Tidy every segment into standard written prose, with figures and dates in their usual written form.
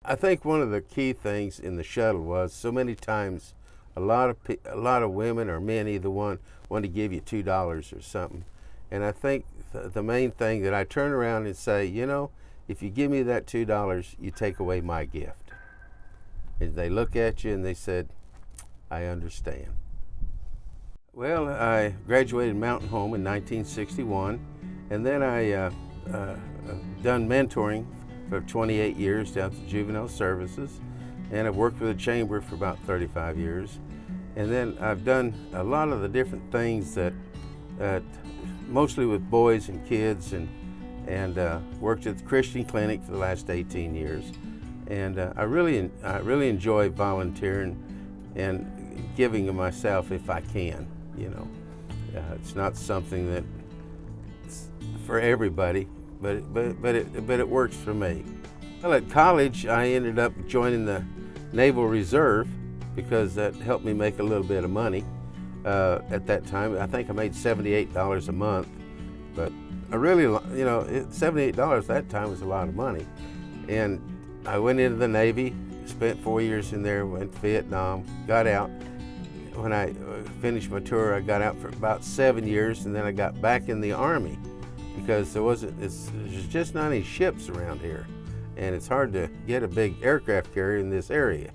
I think one of the key things in the shuttle was so many times a lot of women or men, either one, want to give you $2 or something. And I think the main thing that I turn around and say, you know, if you give me that $2, you take away my gift. And they look at you and they said, I understand. Well, I graduated Mountain Home in 1961, and then I done mentoring for 28 years down to Juvenile Services, and I've worked with the Chamber for about 35 years. And then I've done a lot of the different things that, mostly with boys and kids, and worked at the Christian Clinic for the last 18 years. And I really enjoy volunteering and giving of myself if I can. You know, it's not something that's for everybody, but it works for me. Well, at college, I ended up joining the Naval Reserve because that helped me make a little bit of money. At that time, I think I made $78 a month, but I really, you know, $78 that time was a lot of money. And I went into the Navy, spent 4 years in there, went to Vietnam, got out. When I finished my tour, I got out for about 7 years, and then I got back in the Army because there's just not any ships around here, and it's hard to get a big aircraft carrier in this area.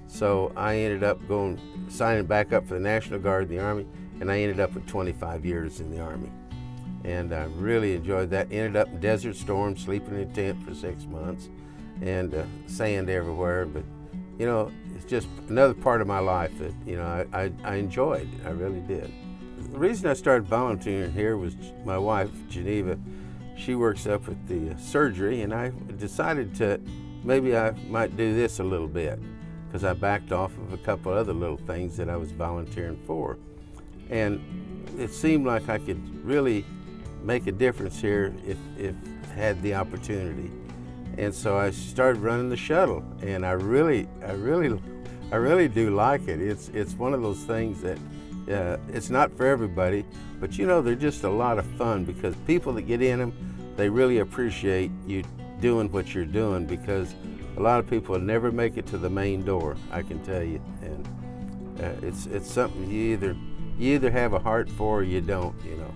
So I ended up signing back up for the National Guard in the Army, and I ended up with 25 years in the Army. And I really enjoyed that. Ended up in Desert Storm, sleeping in a tent for 6 months, and sand everywhere. But, you know, it's just another part of my life that, you know, I enjoyed. I really did. The reason I started volunteering here was my wife, Geneva. She works up at the surgery, and I decided to maybe I might do this a little bit because I backed off of a couple other little things that I was volunteering for. And it seemed like I could really make a difference here if I had the opportunity. And so I started running the shuttle, and I really do like it. It's one of those things that it's not for everybody, but you know, they're just a lot of fun because people that get in them, they really appreciate you doing what you're doing, because a lot of people never make it to the main door, I can tell you. And it's something you either have a heart for or you don't, you know.